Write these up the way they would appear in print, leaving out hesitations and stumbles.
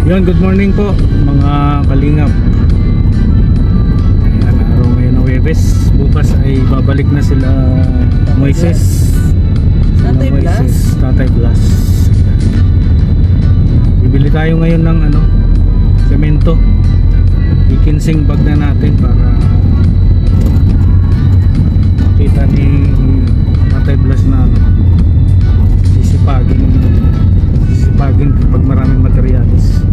Yun, good morning po mga kalingap. Ayan, araw ngayon ng Huwebes. Bukas ay babalik na sila Moises. Tatay Blas. Tatay Blas. Bibili tayo ngayon ng semento. Ikinsing bag na natin para makita ni Tatay Blas na sisipagin kapag maraming materialis.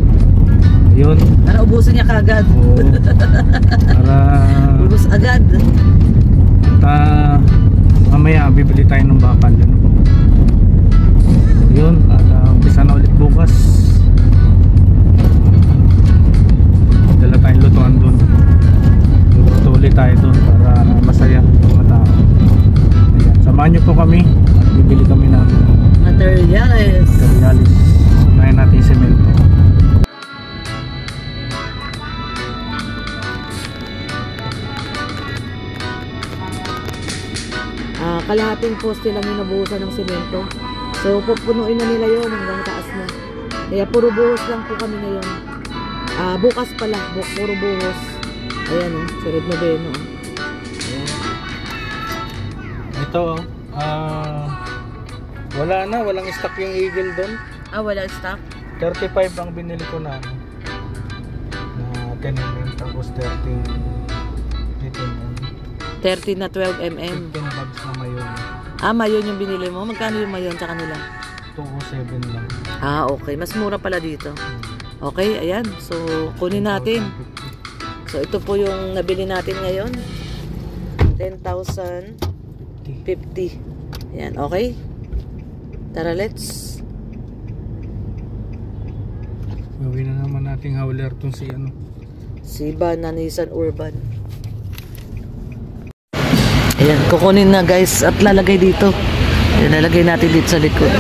Yun. Para ubusin niya kagad. Oo. Para ubus agad. At mamaya bibili tayo ng bakal. Yun. At umpisa na ulit bukas. Dala tayong lutuan dun. Luto ulit tayo dun para masaya mga tao. Ayan. Samahan nyo po kami at bibili kami ng Materialis. Unahin natin yung semento. Kalahating poste lang yung nabuhusan ng semento. So pupunuin na nila yon hanggang taas na. Kaya puro buhos lang po kami ngayon. Bukas pala, puro buhos. Ayan sa Red Noveno. Ayan. Ito walang stock yung Eagle doon. Walang stock? 35 ang binili ko na 10 mm tapos 30 mm. 30 na 12 mm. 15 bags na mayon. Mayon yung binili mo? Magkano yung mayon sa kanila? 207 lang. Okay. Mas mura pala dito. Okay, ayan. So, kunin natin. So, ito po yung nabili natin ngayon. 10,050. Ayan, okay? Tara, let's. Gawin na naman nating hauler tong si Van Nissan Urban. Ayan, kukunin na guys at lalagay dito. Ayan, lalagay natin dito sa likod.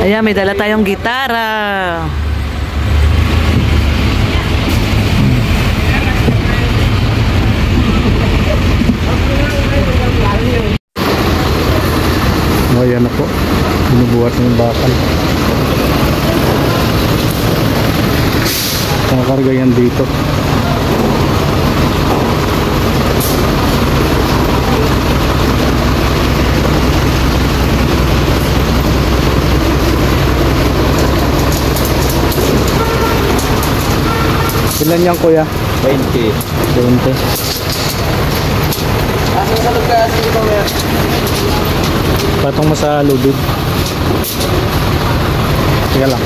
Ayan, may dala tayong gitara. Ayan na po. Binubuhat ng bakal. Nakakarga yan dito. Ilan yan kuya? 20. Patong mo sa lubid. Teka lang.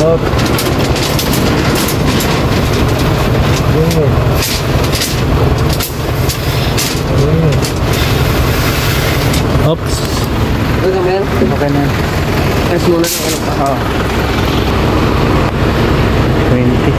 Up. Oops. Okay na. Press muna ng 20.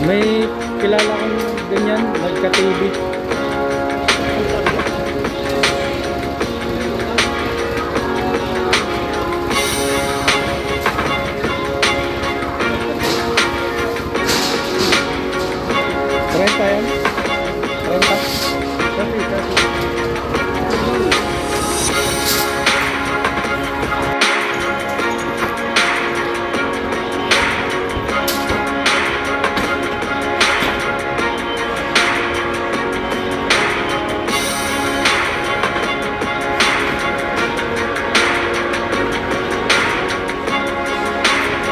May kilala kong ganyan, nagka-TV. Renta yan? Renta? Kasi.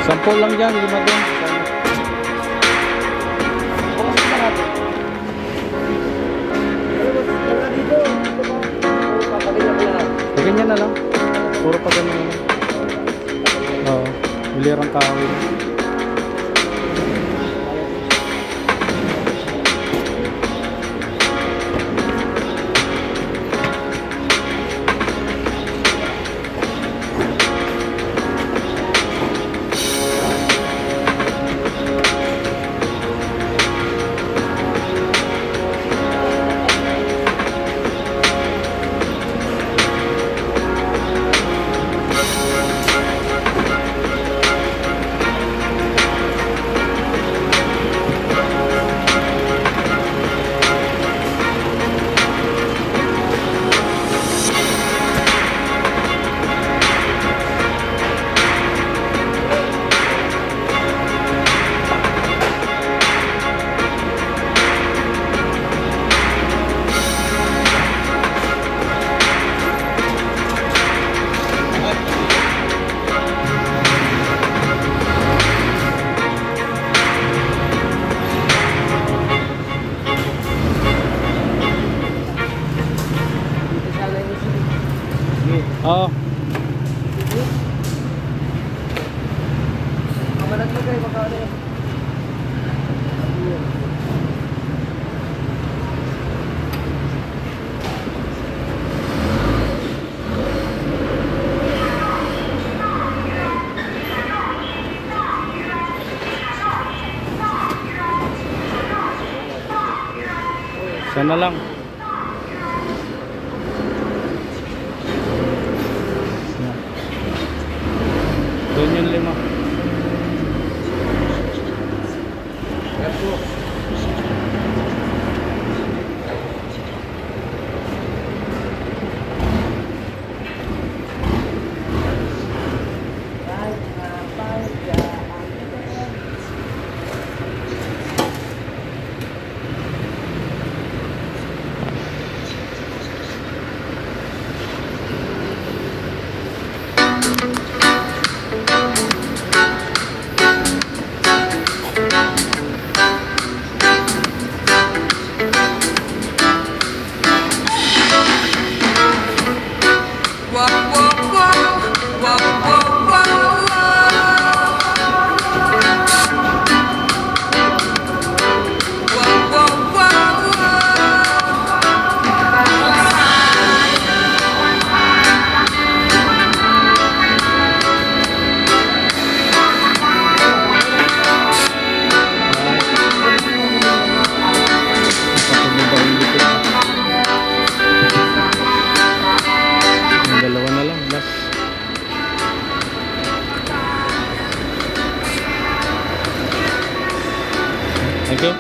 Sampo lang dyan, 5 doon. Ganyan na lang. Puro pa ganyan na lang. Oo. Ulirang kahoy. Sana lang. Yan. Doon yung 5. Thank you.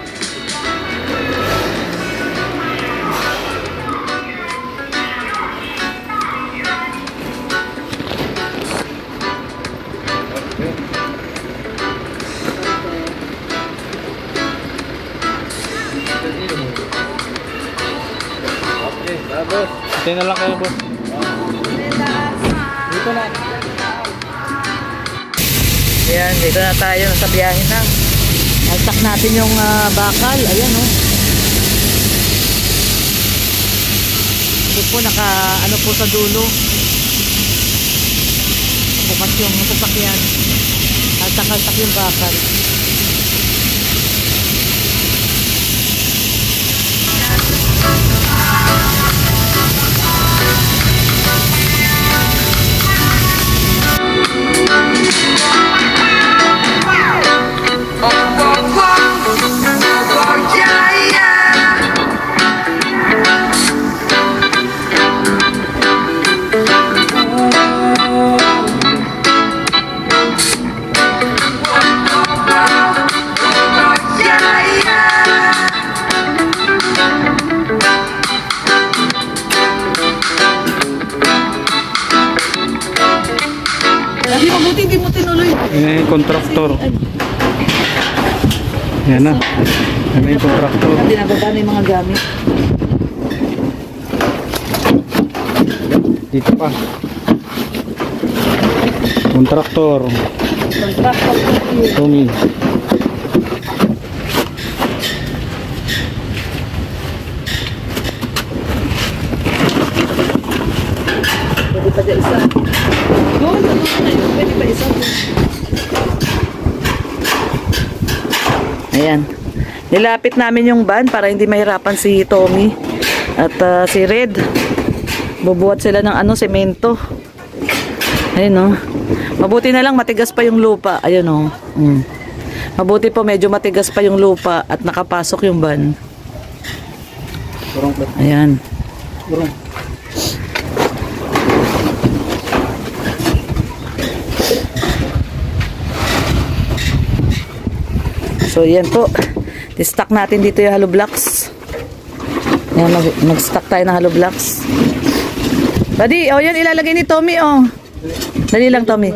Hintay na lang kayo, boss. Dito na. Ayan, dito na tayo. Nasa biyahe na. Altak natin yung bakal. Ayan, oh. Ito po, ano po sa dulo. Bukas yung sasakyan. Altak-altak yung bakal. Hindi mo tinuloy. Yan yung kontraktor. Yan na. Yan na yung kontraktor. Hindi nababa na yung mga gamit. Dito pa. Kontraktor. Kontraktor. Tommy. Pwede pa dyan isa. Doon, pwede pa isa. Ayan. Nilapit namin yung van para hindi mahirapan si Tommy at si Red. Bubuhat sila ng semento. Ayun, oh. Mabuti na lang matigas pa yung lupa. Ayun, oh. Mabuti po medyo matigas pa yung lupa at nakapasok yung van. Ayan. So, yan po. I-stack natin dito yung hollow blocks. Yan, mag-stack tayo ng hollow blocks. Buddy, oh, yan ilalagay ni Tommy, oh. Dali lang, Tommy.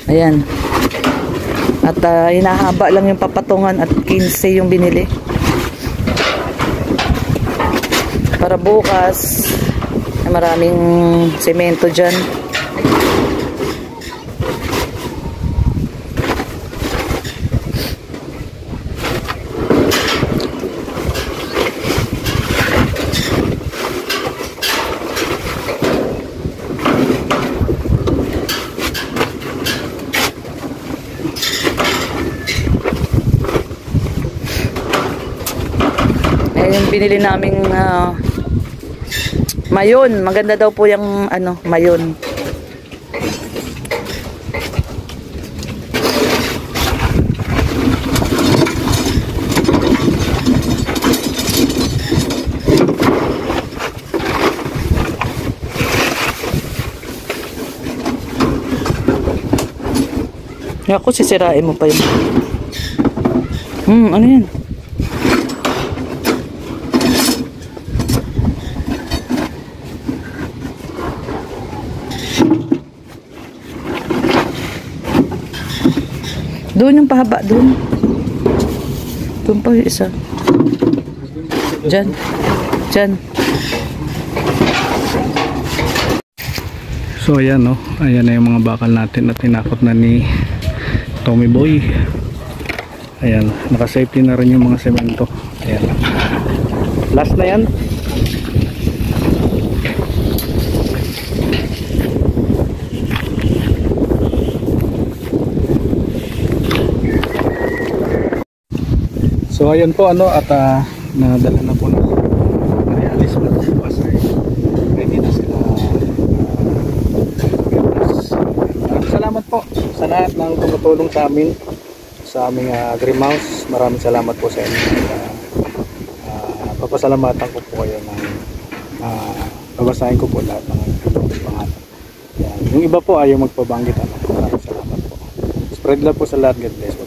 Ayan. At hinahaba lang yung papatungan at 15 yung binili. Para bukas, maraming semento dyan. Yung binili naming mayon. Maganda daw po yung mayon. Ako, sisirain mo pa yun. Ano yan? Doon yung pahaba, doon. Doon pa yung isa. Diyan. Diyan. So ayan no, ayan na yung mga bakal natin na tinakot na ni Tommy Boy. Ayan, naka-safety na rin yung mga semento. Ayan. Last na yan. So ayan po ano, at nadala na po na realis na bukas ay ready na sila. Salamat po sa lahat ng tumutulong sa amin sa aming Greenhouse. Maraming salamat po sa inyo. Papasalamatan ko po kayo ng babasahin ko po lahat ng pangalan. Yung iba po ayaw magpabanggit. Maraming salamat po. Spread love po sa lahat. God bless.